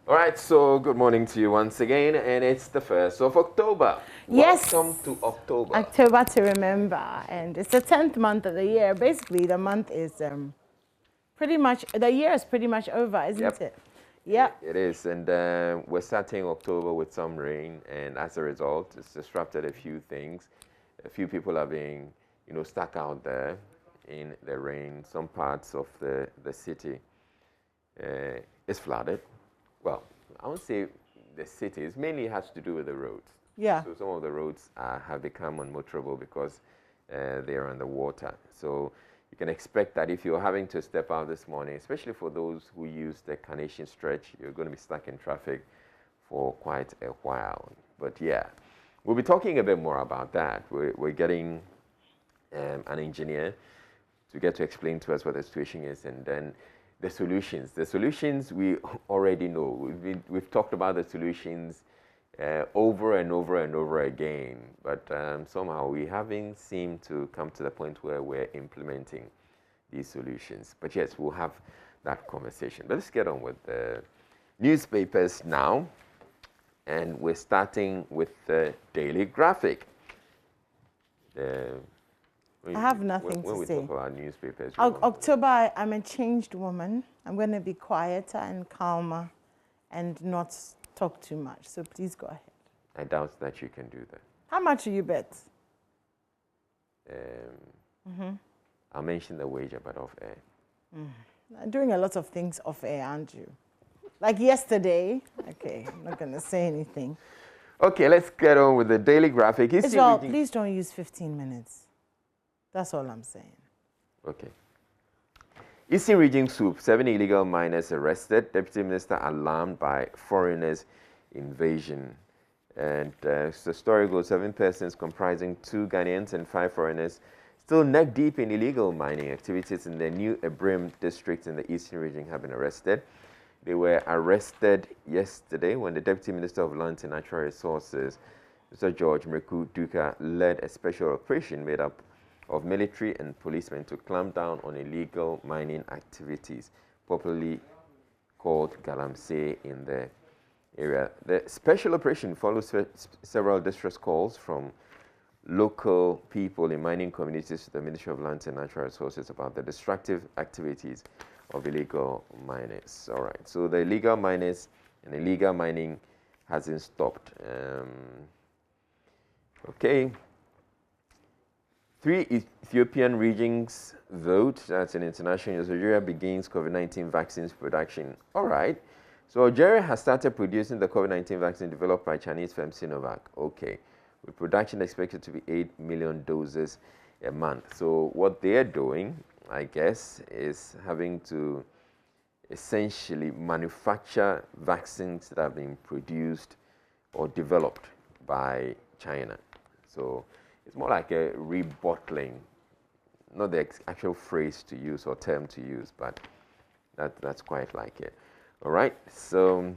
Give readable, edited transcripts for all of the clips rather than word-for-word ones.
All right, so good morning to you once again, and it's the 1st of October. Yes. Welcome to October. October to remember, and it's the 10th month of the year. Basically, the month is the year is pretty much over, isn't it? Yep. It is, and we're starting October with some rain, and as a result, it's disrupted a few things. A few people are being, stuck out there in the rain. Some parts of the city is flooded. Well, I won't say the city. It mainly has to do with the roads. Yeah. So some of the roads have become unmotorable because they are underwater. So you can expect that if you're having to step out this morning, especially for those who use the Carnation stretch, you're going to be stuck in traffic for quite a while. But yeah, we'll be talking a bit more about that. We're getting an engineer to get to explain to us what the situation is, and then the solutions. The solutions we already know. We've talked about the solutions over and over and over again, but somehow we haven't seemed to come to the point where we're implementing these solutions. But yes, we'll have that conversation. But let's get on with the newspapers now, and we're starting with the Daily Graphic. I have nothing when to we say. talk about newspapers, October, I'm a changed woman. I'm going to be quieter and calmer and not talk too much. So please go ahead. I doubt that you can do that. How much do you bet? I'll mention the wager, but off air. I'm doing a lot of things off air, aren't you? Like yesterday. Okay, I'm not going to say anything. Okay, let's get on with the Daily Graphic. Well, please don't use 15 minutes. That's all I'm saying. Okay. Eastern Region Soup, 7 illegal miners arrested. Deputy Minister alarmed by foreigners' invasion. And the story goes, 7 persons comprising 2 Ghanaians and 5 foreigners still neck deep in illegal mining activities in the New Buduburam district in the Eastern Region have been arrested. They were arrested yesterday when the Deputy Minister of Lands and Natural Resources, Mr. George Mreku Duka, led a special operation made up of military and policemen to clamp down on illegal mining activities, popularly called galamsey in the area. The special operation follows several distress calls from local people in mining communities to the Ministry of Lands and Natural Resources about the destructive activities of illegal miners. All right, so the illegal miners and illegal mining hasn't stopped. Okay. 3 Ethiopian regions vote. That's an international news. Algeria begins COVID-19 vaccines production. All right. So Algeria has started producing the COVID-19 vaccine developed by Chinese firm Sinovac. Okay. With production expected to be 8 million doses a month. So what they're doing, I guess, is having to essentially manufacture vaccines that have been produced or developed by China. So it's more like a rebottling, not the actual phrase to use or term to use, but that's quite like it. All right, so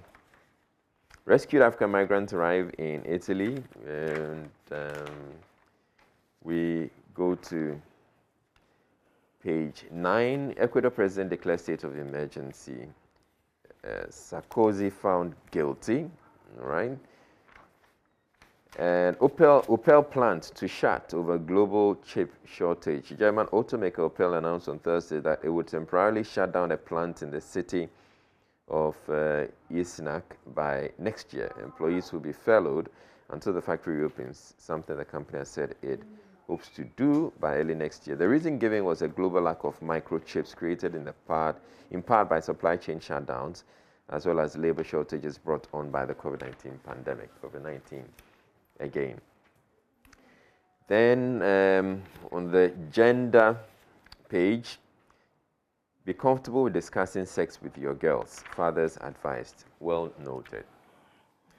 rescued African migrants arrive in Italy, and we go to page 9. Ecuador president declares state of emergency. Sarkozy found guilty, all right? And Opel plant to shut over global chip shortage. German automaker Opel announced on Thursday that it would temporarily shut down a plant in the city of Isnak by next year. Employees will be furloughed until the factory opens, something the company has said it hopes to do by early next year. The reason given was a global lack of microchips created in part by supply chain shutdowns, as well as labor shortages brought on by the COVID-19 pandemic. COVID-19 again. Then on the gender page, be comfortable with discussing sex with your girls. Fathers advised. Well noted.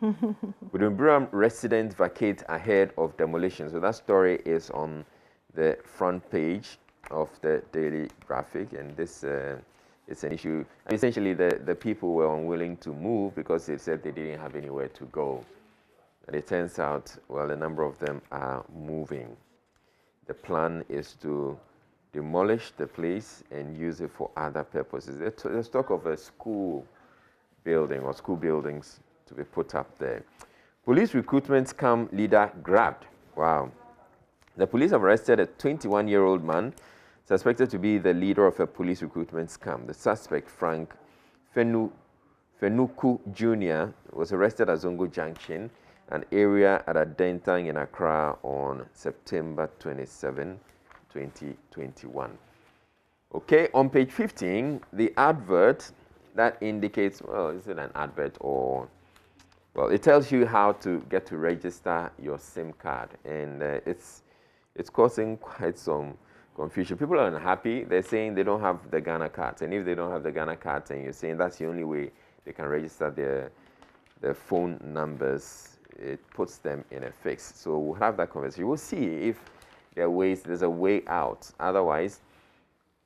Buduburam residents vacate ahead of demolition. So that story is on the front page of the Daily Graphic, and this is an issue. Essentially, the people were unwilling to move because they said they didn't have anywhere to go. And it turns out, well, a number of them are moving. The plan is to demolish the place and use it for other purposes. There's talk of a school building or school buildings to be put up there. Police recruitment scam leader grabbed. Wow. The police have arrested a 21-year-old man suspected to be the leader of a police recruitment scam. The suspect, Frank Fenuku Jr., was arrested at Zongo Junction, an area at Adentang in Accra on September 27, 2021. Okay, on page 15, the advert that indicates, well, is it an advert or, well, it tells you how to get to register your SIM card, and it's causing quite some confusion. People are unhappy. They're saying they don't have the Ghana cards, and if they don't have the Ghana cards, and you're saying that's the only way they can register their phone numbers, it puts them in a fix. So we'll have that conversation. We'll see if there's a way out. Otherwise,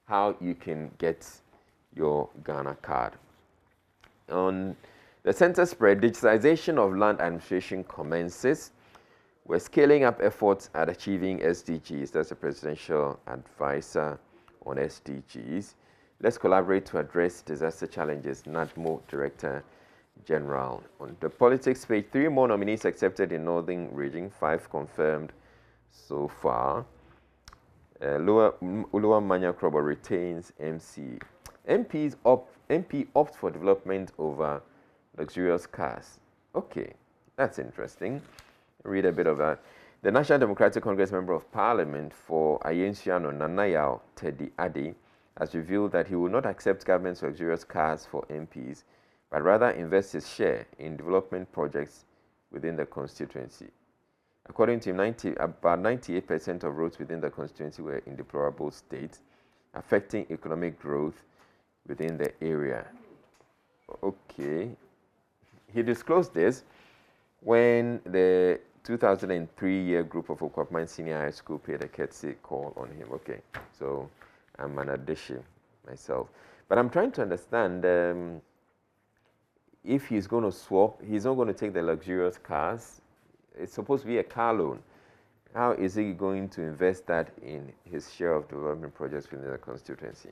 how you can get your Ghana card. On the center spread, digitization of land administration commences. We're scaling up efforts at achieving SDGs. That's the presidential advisor on SDGs. Let's collaborate to address disaster challenges, NADMO Director General. On the politics page, 3 more nominees accepted in Northern Region, 5 confirmed so far. Uluwa Manya Krobo retains MC. MP opt for development over luxurious cars. Okay, that's interesting. Read a bit of that. The National Democratic Congress Member of Parliament for Ayensiano Nanayao, Teddy Adi, has revealed that he will not accept government's luxurious cars for MPs, but rather invest his share in development projects within the constituency. According to him, about 98% of roads within the constituency were in deplorable state, affecting economic growth within the area. Okay. He disclosed this when the 2003 group of Okwapman Senior High School paid a courtesy call on him. Okay, so I'm an addition myself. But I'm trying to understand if he's going to swap, he's not going to take the luxurious cars. It's supposed to be a car loan. How is he going to invest that in his share of development projects within the constituency?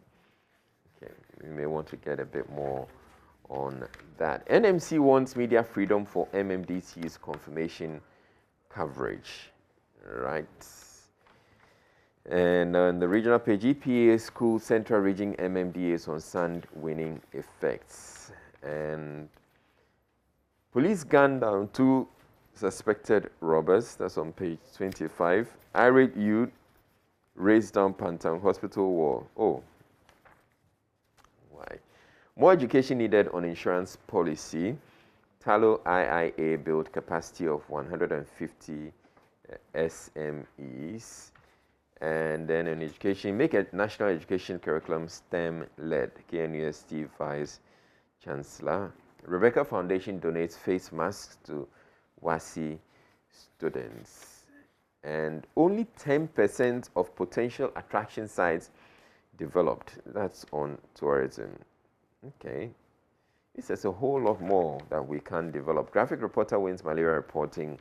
Okay, we may want to get a bit more on that. NMC wants media freedom for MMDC's confirmation coverage, right? And on the regional page, EPA School Central Region MMDAs on sand winning effects. And police gunned down 2 suspected robbers. That's on page 25. Irate youth raised down Pantang Hospital wall. Oh, why? More education needed on insurance policy. Talo IIA built capacity of 150 SMEs. And then in education, make a national education curriculum STEM-led. KNUST Vice Chancellor. Rebecca Foundation donates face masks to WASI students. And only 10% of potential attraction sites developed. That's on tourism. Okay. This is a whole lot more that we can develop. Graphic reporter wins malaria reporting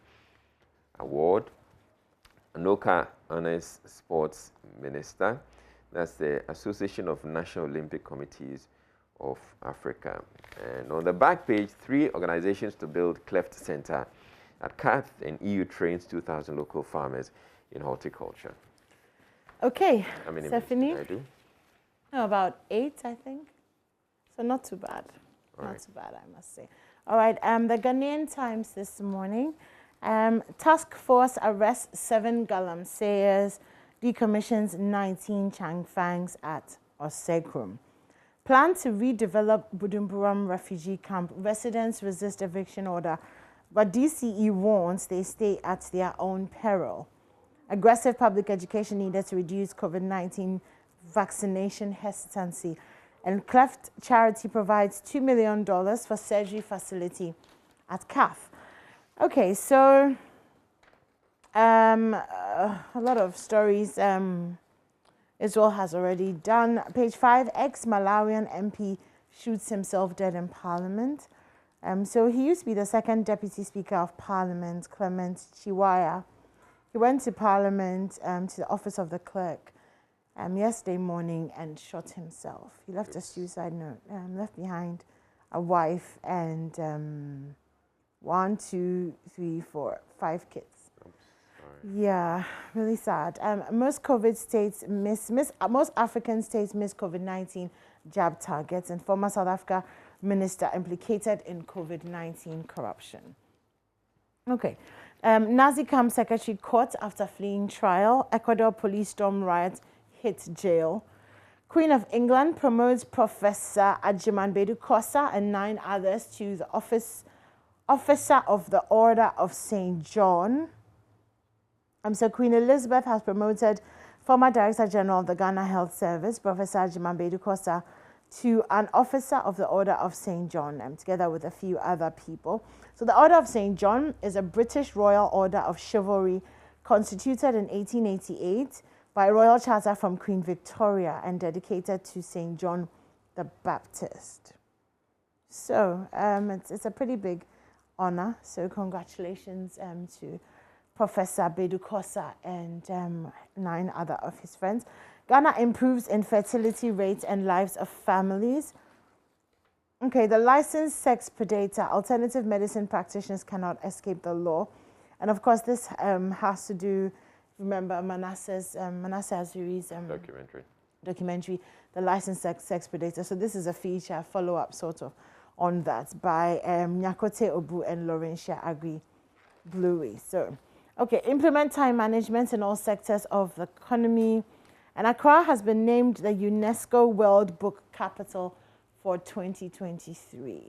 award. Anoka Honors Sports Minister. That's the Association of National Olympic Committees of Africa. And on the back page, 3 organizations to build cleft center at CATH, and EU trains 2,000 local farmers in horticulture. Okay, How many Stephanie? minutes did I do? No, about 8, I think. So not too bad. All not right. too bad, I must say. All right, the Ghanaian Times this morning. Task force arrests 7 galamseyers, decommissions 19 changfangs at Osegrum. Plan to redevelop Buduburam refugee camp. Residents resist eviction order, but DCE warns they stay at their own peril. Aggressive public education needed to reduce COVID-19 vaccination hesitancy. And Cleft Charity provides $2 million for surgery facility at CAF. Okay, so a lot of stories Israel has already done. Page 5, ex-Malawian MP shoots himself dead in Parliament. So he used to be the 2nd Deputy Speaker of Parliament, Clement Chiwaya. He went to Parliament, to the office of the clerk yesterday morning and shot himself. He left a suicide note, left behind a wife, and 1, 2, 3, 4, 5 kids. Yeah, really sad. Most COVID states most African states miss COVID-19 jab targets, and former South Africa minister implicated in COVID-19 corruption. Okay. Nazi camp secretary caught after fleeing trial. Ecuador police storm riot hit jail. Queen of England promotes Professor Ajiman Bedu-Kosa and 9 others to the officer of the Order of St. John. So Queen Elizabeth has promoted former Director General of the Ghana Health Service, Professor Ajiman Bedu-Kosa, to an officer of the Order of St. John, together with a few other people. So the Order of St. John is a British royal order of chivalry constituted in 1888 by royal charter from Queen Victoria and dedicated to St. John the Baptist. So it's a pretty big honor. So congratulations to Professor Bedu-Kosa and 9 other of his friends. Ghana improves infertility rates and lives of families. Okay, the licensed sex predator, alternative medicine practitioners cannot escape the law. And of course, this has to do, remember Manasseh Azuri's documentary, The Licensed Sex Predator. So this is a feature, follow-up sort of on that by Nyakote Obu and Laurentia Agui-Bluey. So, okay, implement time management in all sectors of the economy. And Accra has been named the UNESCO World Book Capital for 2023.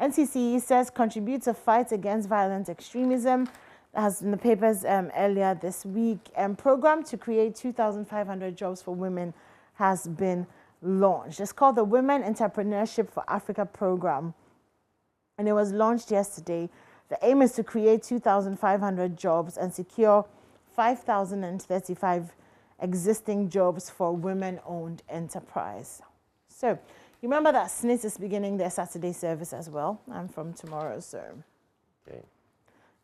NCCE says contribute to fight against violent extremism. That has in the papers earlier this week. And program to create 2,500 jobs for women has been launched. It's called the Women Entrepreneurship for Africa Program. And it was launched yesterday. The aim is to create 2,500 jobs and secure 5,035 existing jobs for women-owned enterprise. So, you remember that SNIT is beginning their Saturday service as well, and from tomorrow, so okay.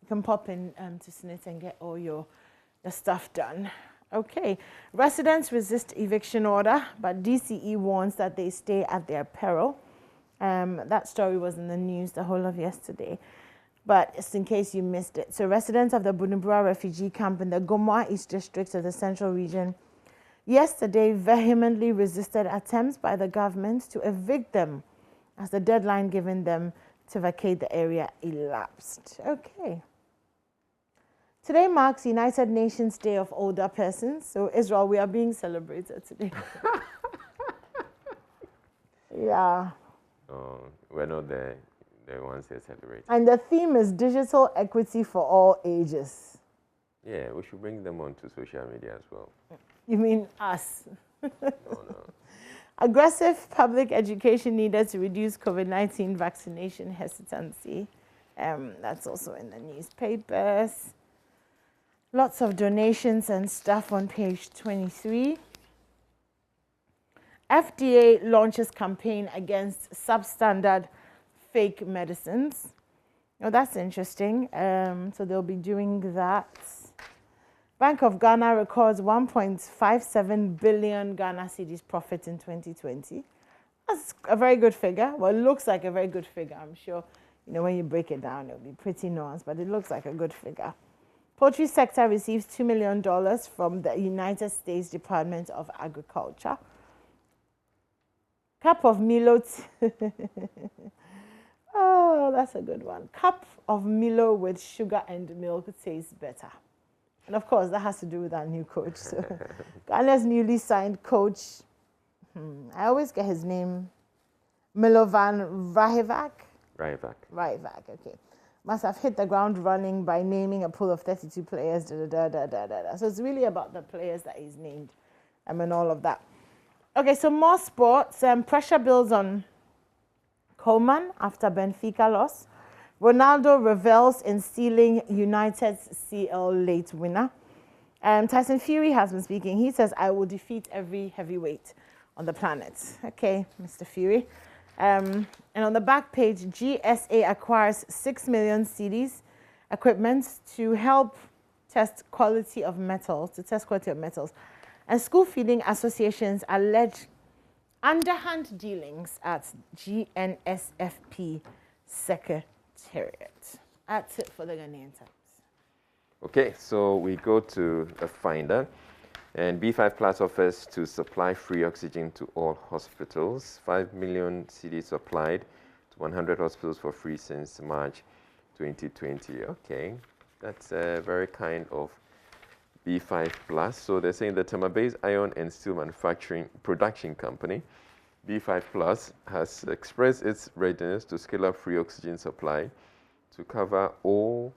You can pop in to SNIT and get all your stuff done. Okay, residents resist eviction order, but DCE warns that they stay at their peril. That story was in the news the whole of yesterday, but just in case you missed it. So residents of the Buduburam refugee camp in the Gomoa East District of the Central Region yesterday vehemently resisted attempts by the government to evict them as the deadline given them to vacate the area elapsed. Okay. Today marks United Nations Day of Older Persons. So Israel, we are being celebrated today. Yeah. Oh, we're not the ones that celebrate. And the theme is digital equity for all ages. Yeah, we should bring them onto social media as well. You mean us? Oh, no. Aggressive public education needed to reduce COVID-19 vaccination hesitancy. That's also in the newspapers. Lots of donations and stuff on page 23. FDA launches campaign against substandard fake medicines. Oh, that's interesting. So they'll be doing that. Bank of Ghana records 1.57 billion Ghana cedis profit in 2020. That's a very good figure. Well, it looks like a very good figure. I'm sure, when you break it down, it'll be pretty nuanced, but it looks like a good figure. Poultry sector receives $2 million from the United States Department of Agriculture. Cup of Milo. Oh, that's a good one. Cup of Milo with sugar and milk tastes better. And of course, that has to do with our new coach. So, Ghana's newly signed coach, I always get his name, Milovan Rajevac. Rajevac, okay. Must have hit the ground running by naming a pool of 32 players. So it's really about the players that he's named and all of that. Okay, so more sports. Pressure builds on Coleman after Benfica loss. Ronaldo revels in stealing United's CL late winner. Tyson Fury has been speaking. He says, I will defeat every heavyweight on the planet. Okay, Mr. Fury. And on the back page, GSA acquires 6 million cedis equipment to help test quality of metals, And school feeding associations allege underhand dealings at GNSFP Secretariat. That's it for the Ghanaian Times. Okay, so we go to the Finder. And B5 Plus offers to supply free oxygen to all hospitals. 5 million CDs supplied to 100 hospitals for free since March 2020. Okay, that's very kind of B5 Plus. So they're saying the Tema-based iron and steel manufacturing production company, B5 Plus, has expressed its readiness to scale up free oxygen supply to cover all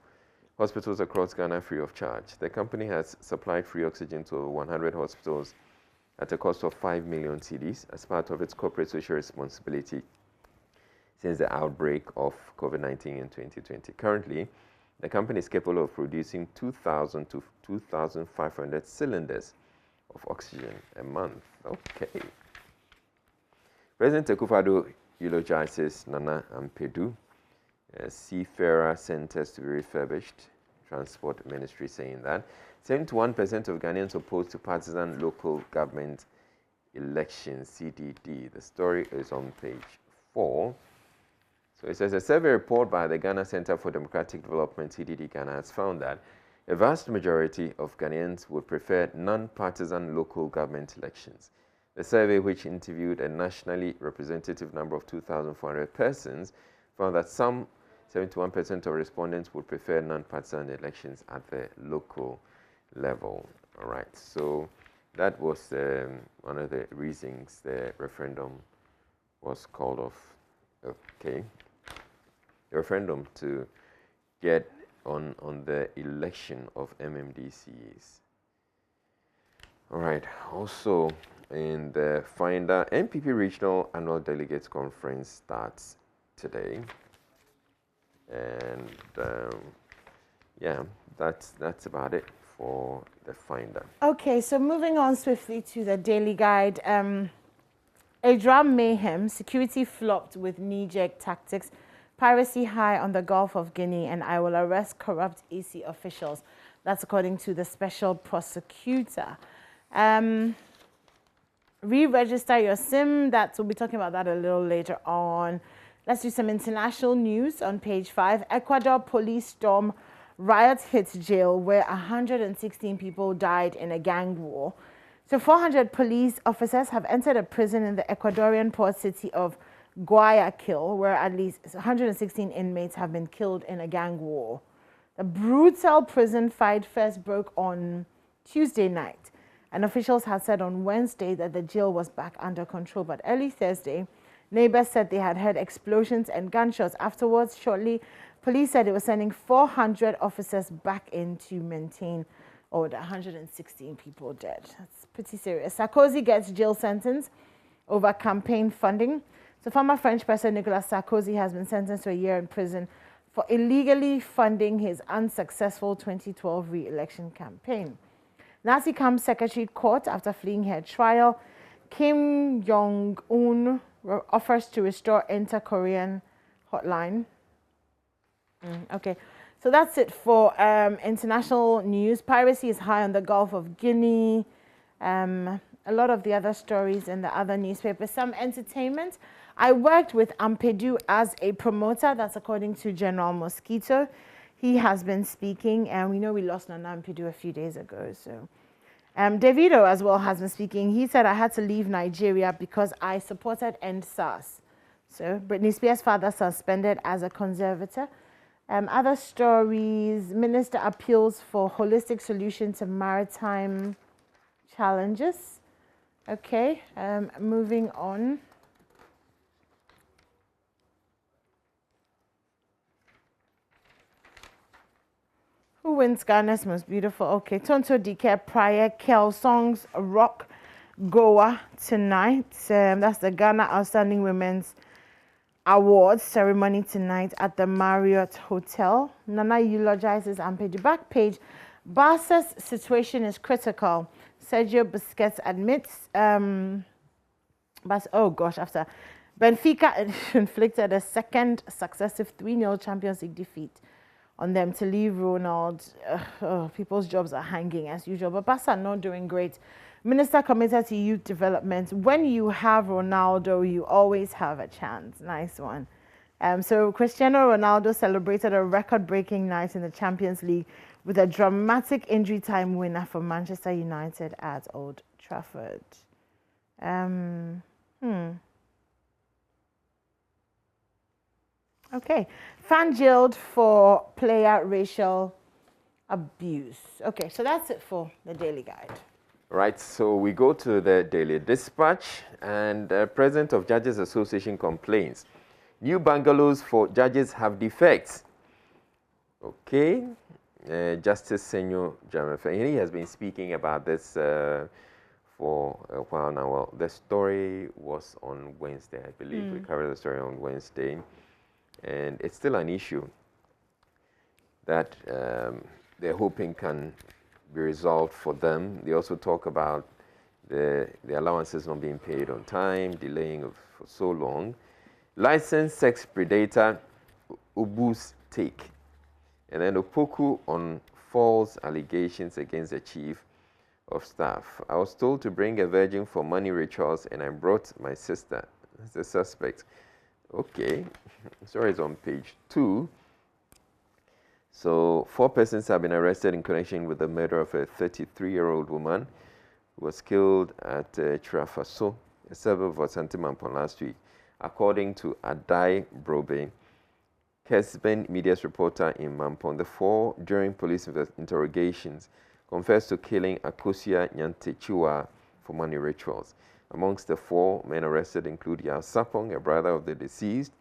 hospitals across Ghana free of charge. The company has supplied free oxygen to 100 hospitals at a cost of 5 million cedis as part of its corporate social responsibility since the outbreak of COVID-19 in 2020. Currently, the company is capable of producing 2,000 to 2,500 cylinders of oxygen a month. Okay. President Akufo-Addo eulogizes Nana Ampedu. Seafarer centers to be refurbished. Transport Ministry saying that. 71% of Ghanaians opposed to partisan local government elections, CDD. The story is on page 4. So it says a survey report by the Ghana Center for Democratic Development, CDD Ghana, has found that a vast majority of Ghanaians would prefer non-partisan local government elections. The survey, which interviewed a nationally representative number of 2,400 persons, found that 71% of respondents would prefer non-partisan elections at the local level. All right, so that was one of the reasons the referendum was called off. Okay, the referendum to get on the election of MMDCs. All right, also in the Finder, NPP Regional Annual Delegates Conference starts today. And yeah, that's about it for the Finder. Okay, so moving on swiftly to the Daily Guide. A drum mayhem, security flopped with knee-jerk tactics, piracy high on the Gulf of Guinea, and I will arrest corrupt EC officials. That's according to the special prosecutor. Re-register your SIM. We'll be talking about that a little later on. Let's do some international news on page 5. Ecuador police storm, riot hits jail where 116 people died in a gang war. So 400 police officers have entered a prison in the Ecuadorian port city of Guayaquil, where at least 116 inmates have been killed in a gang war. The brutal prison fight first broke on Tuesday night, and officials had said on Wednesday that the jail was back under control, but early Thursday, neighbors said they had heard explosions and gunshots. Afterwards, shortly, police said it was sending 400 officers back in to maintain order. 116 people dead. That's pretty serious. Sarkozy gets jail sentence over campaign funding. So former French President Nicolas Sarkozy has been sentenced to a year in prison for illegally funding his unsuccessful 2012 re-election campaign. Nazi camp secretary caught after fleeing her trial. Kim Jong-un offers to restore inter-Korean hotline. Okay, so that's it for international news. Piracy is high on the Gulf of Guinea. A lot of the other stories in the other newspapers. Some entertainment. I worked with Ampedu as a promoter. That's according to General Mosquito. He has been speaking, and we know we lost Nana Ampedu a few days ago. So, Davido as well has been speaking. He said, I had to leave Nigeria because I supported End SARS. So, Britney Spears' father suspended as a conservator. Other stories, minister appeals for holistic solution to maritime challenges. Okay, moving on. Who wins Ghana's most beautiful? Okay, Tonto Dike Prior Kel Songs Rock Goa tonight. That's the Ghana Outstanding Women's Awards ceremony tonight at the Marriott Hotel. Nana eulogizes Ampedu. Back page. Barca's situation is critical. Sergio Busquets admits. After Benfica inflicted a second successive 3-0 Champions League defeat on them to leave Ronald. People's jobs are hanging as usual. But Barca are not doing great. Minister committed to youth development. When you have Ronaldo, you always have a chance. Nice one. So Cristiano Ronaldo celebrated a record-breaking night in the Champions League with a dramatic injury time winner for Manchester United at Old Trafford. Okay. Fan jailed for player racial abuse. Okay, so that's it for the Daily Guide. Right, so we go to the Daily Dispatch, and President of Judges Association complains. New bungalows for judges have defects. Okay, Justice Senor Jamafe, he has been speaking about this for a while now. Well, the story was on Wednesday, I believe. We covered the story on Wednesday, and it's still an issue that they're hoping can be resolved for them. They also talk about the allowances not being paid on time, delaying for so long. Licensed sex predator Ubu's take. And then Opoku on false allegations against the chief of staff. I was told to bring a virgin for money rituals, and I brought my sister as a suspect. Okay, sorry, it's on page 2. So 4 persons have been arrested in connection with the murder of a 33-year-old woman who was killed at Trafaso, a suburb of Santimampon last week. According to Adai Brobe, Kesben Media's reporter in Mampon, the 4, during police interrogations, confessed to killing Akosia Nyantechiwa for money rituals. Amongst the 4 men arrested include Yao Sapong, a brother of the deceased.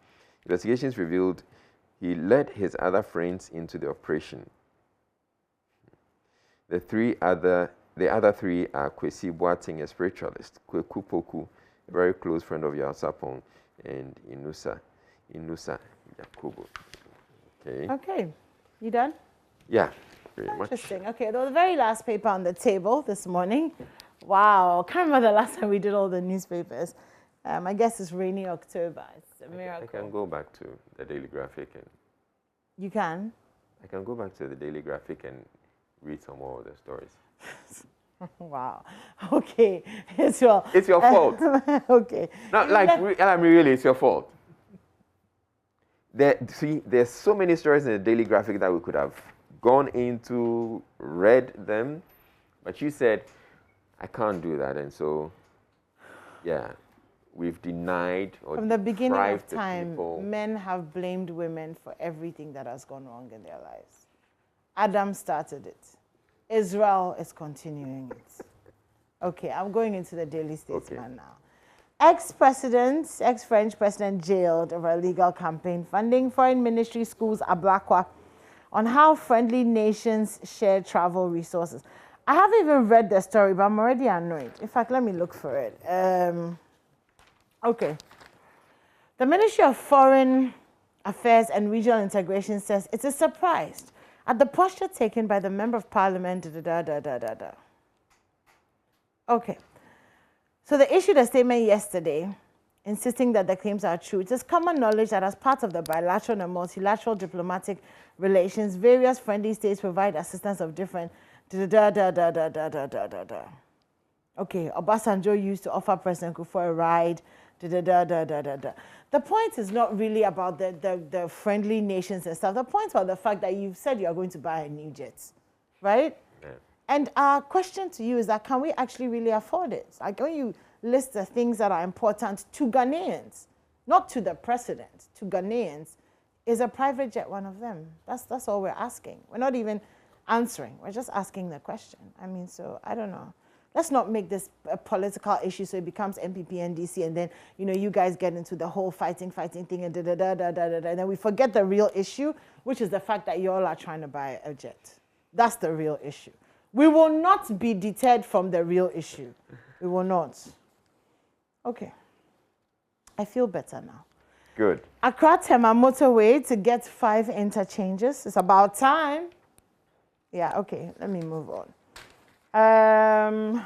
Investigations revealed he led his other friends into the operation. The other 3 are Kwesi Boating, a spiritualist, Kweku Poku, a very close friend of Yao Sapong, and Inusa Yakubu. Okay. Okay, you done? Yeah, very much. Interesting. Okay, the very last paper on the table this morning. Wow, can't remember the last time we did all the newspapers. I guess it's rainy October. It's a miracle. I can go back to the Daily Graphic and... You can? I can go back to the Daily Graphic and read some more of the stories. Wow. Okay. It's your fault. Okay. Not like, really, it's your fault. There's so many stories in the Daily Graphic that we could have gone into, read them, but you said, I can't do that, and so, yeah, we've denied or from the beginning of time, people. Men have blamed women for everything that has gone wrong in their lives. Adam started it. Israel is continuing it. Okay, I'm going into the Daily Statesman now. Ex-French president jailed over illegal campaign funding. Foreign Ministry schools Ablakwa on how friendly nations share travel resources. I haven't even read the story, but I'm already annoyed. In fact, let me look for it. Okay. The Ministry of Foreign Affairs and Regional Integration says it's a surprise at the posture taken by the Member of Parliament. Okay. So they issued a statement yesterday insisting that the claims are true. It is common knowledge that as part of the bilateral and multilateral diplomatic relations, various friendly states provide assistance of different Okay, Obasanjo used to offer President Kufuor a ride. The point is not really about the friendly nations and stuff. The point is about the fact that you've said you are going to buy a new jet, right? Yeah. And our question to you is that can we actually really afford it? Like when you list the things that are important to Ghanaians, not to the president, to Ghanaians, is a private jet one of them? That's all we're asking. We're not even answering. We're just asking the question. I mean, so I don't know. Let's not make this a political issue so it becomes MPP, NDC, and then, you know, you guys get into the whole fighting thing and and then we forget the real issue, which is the fact that you all are trying to buy a jet. That's the real issue. We will not be deterred from the real issue. We will not. Okay. I feel better now. Good. Accra Tema motorway to get 5 interchanges. It's about time. Yeah, okay. Let me move on. Let's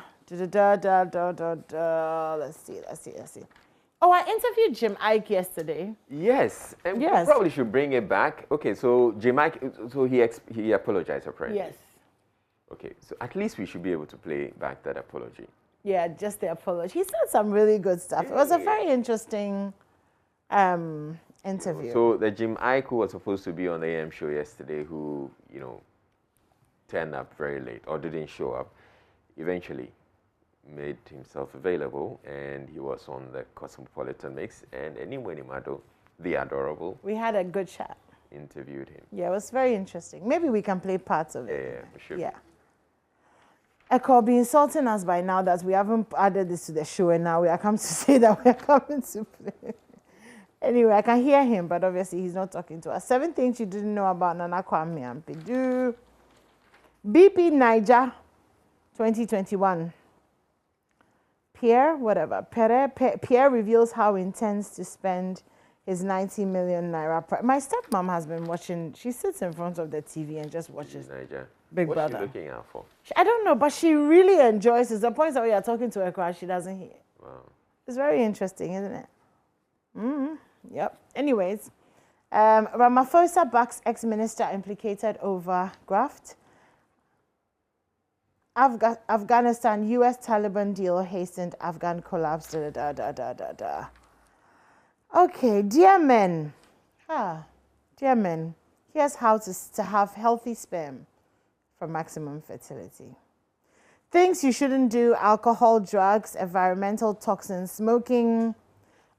see. Oh, I interviewed Jim Ike yesterday. Yes, and we probably should bring it back. Okay, so Jim Ike, so he apologized, apparently. Yes. Okay, so at least we should be able to play back that apology. Yeah, just the apology. He said some really good stuff. It was a very interesting interview. So the Jim Ike who was supposed to be on the AM show yesterday, who, turned up very late or didn't show up, eventually made himself available, and he was on the Cosmopolitan Mix, and anyway, the adorable. We had a good chat. Interviewed him. Yeah, it was very interesting. Maybe we can play parts of it. Yeah, we should. Yeah. Echo be insulting us by now that we haven't added this to the show, and now we are come to say that we are coming to play. Anyway, I can hear him, but obviously he's not talking to us. 7 things you didn't know about Nana Kwame Ampedu. BP Niger 2021. Pierre reveals how he intends to spend his 90 million naira. My stepmom has been watching. She sits in front of the TV and just watches Niger. Big What's Brother. What's she looking out for? I don't know, but she really enjoys it. The point that we are talking to her crowd, she doesn't hear. Wow. It's very interesting, isn't it? Yep. Anyways, Ramaphosa backs ex-minister implicated over graft. Afghanistan, U.S. Taliban deal hastened Afghan collapse. Okay, dear men. Dear men, here's how to have healthy sperm for maximum fertility. Things you shouldn't do: alcohol, drugs, environmental toxins, smoking.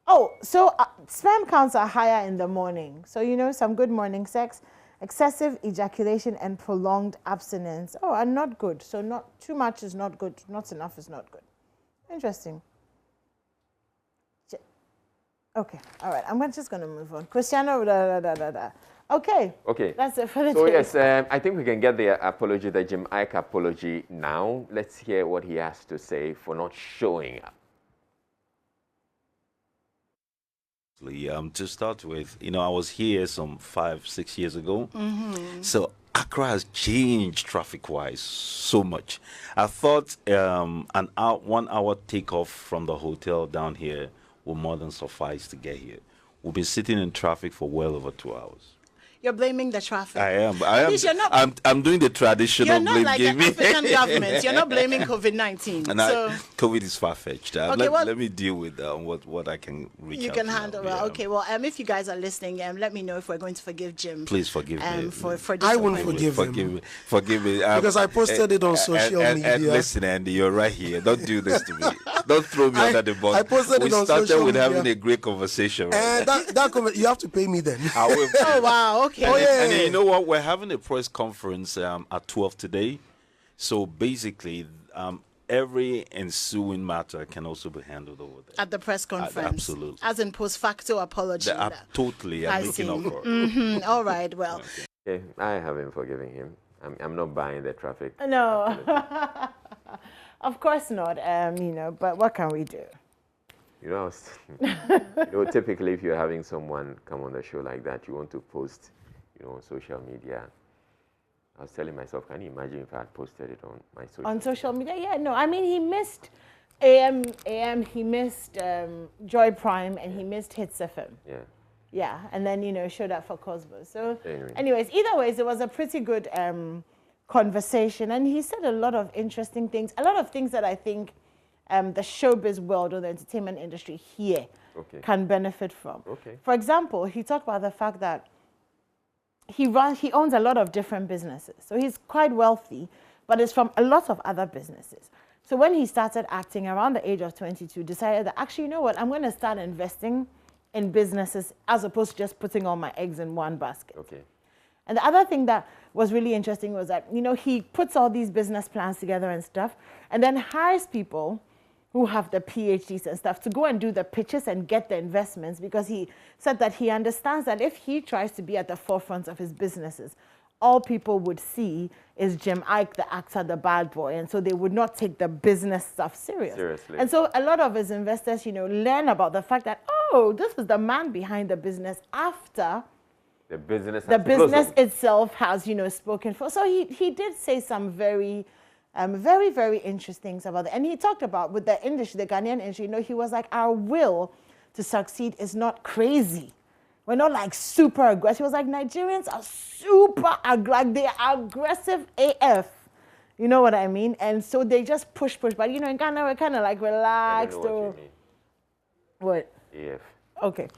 Oh, so sperm counts are higher in the morning. So, some good morning sex, excessive ejaculation, and prolonged abstinence. Oh, are not good. So not too much is not good. Not enough is not good. Interesting. Okay, all right. I'm just going to move on. Cristiano, Okay. Okay. That's it for the So day. yes, I think we can get the apology, the Jim Ike apology now. Let's hear what he has to say for not showing up. To start with, I was here some 5-6 years ago. So Accra has changed traffic-wise so much. I thought 1 hour takeoff from the hotel down here will more than suffice to get here. We'll be sitting in traffic for well over 2 hours. You're blaming the traffic. I am. I'm doing the traditional You're not blame like game. the African government. You're not blaming COVID-19. And COVID is far-fetched. Let me deal with what I can reach you out can to handle. now. Well, okay. Well, if you guys are listening, let me know if we're going to forgive Jim. Please forgive me. For I won't forgive him. Forgive me. Because I posted it on social media. And listen, Andy, you're right here. Don't do this to me. Don't throw me under the bus. I posted it on social media. We started with having a great conversation. Right? And that comment, you have to pay me then. I will. Oh, wow. Okay. And then, you know what? We're having a press conference at 12 today. So basically, every ensuing matter can also be handled over there. At the press conference. Absolutely. As in post facto apology. Totally. I'm making up for it. All right. Well. Okay, I haven't forgiven him. I'm not buying the traffic. No. Of course not. But what can we do? Typically if you're having someone come on the show like that, you want to post, on social media. I was telling myself, can you imagine if I had posted it on my social media? Yeah, no. I mean, he missed AM, he missed Joy Prime, and he missed Hits FM. Yeah. Yeah, and then, showed up for Cosmo. So, anyways, either ways, it was a pretty good conversation, and he said a lot of interesting things, a lot of things that I think the showbiz world or the entertainment industry here can benefit from. Okay. For example, he talked about the fact that he owns a lot of different businesses. So he's quite wealthy, but it's from a lot of other businesses. So when he started acting around the age of 22, decided that actually, you know what, I'm going to start investing in businesses as opposed to just putting all my eggs in one basket. Okay. And the other thing that was really interesting was that, he puts all these business plans together and stuff, and then hires people who have the PhDs and stuff to go and do the pitches and get the investments, because he said that he understands that if he tries to be at the forefront of his businesses, all people would see is Jim Ike, the actor, the bad boy, and so they would not take the business stuff seriously. And so a lot of his investors, learn about the fact that, oh, this is the man behind the business after the business itself has, spoken for. So he did say some very, very interesting things about it. And he talked about with the industry, the Ghanaian industry, he was like, our will to succeed is not crazy. We're not like super aggressive. He was like, Nigerians are super, like they are aggressive AF. You know what I mean? And so they just push. But you know, in Ghana, we're kind of like relaxed. I don't know what you mean. What? AF. Okay.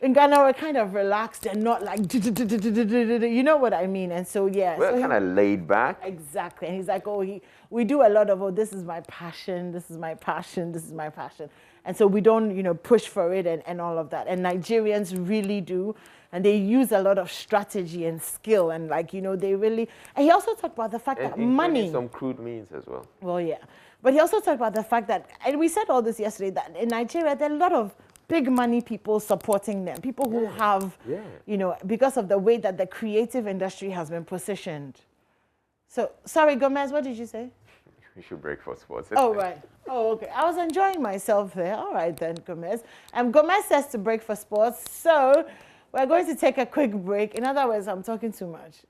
In Ghana, we're kind of relaxed and not like, you know what I mean? And so, yeah. We're so kind of laid back. Exactly. And he's like, oh, we do a lot of, oh, this is my passion, this is my passion, this is my passion. And so we don't, you know, push for it and all of that. And Nigerians really do. And they use a lot of strategy and skill. And like, you know, they really, and he also talked about the fact that money. Some crude means as well. Well, yeah. But he also talked about the fact that, and we said all this yesterday, that in Nigeria, there are a lot of big money people supporting them. People who have, you know, because of the way that the creative industry has been positioned. So, sorry, Gomez, what did you say? We should break for sports. Oh, right. Oh, okay. I was enjoying myself there. All right then, Gomez. Gomez says to break for sports. So we're going to take a quick break. In other words, I'm talking too much.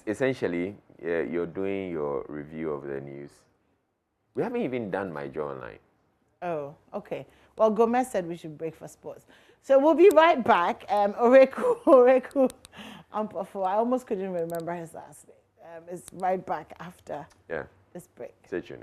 Essentially, you're doing your review of the news. We haven't even done my jaw online. Oh, okay. Well, Gomez said we should break for sports. So we'll be right back. Oreku Ampofo, I almost couldn't remember his last name. Is right back after this break. Stay tuned.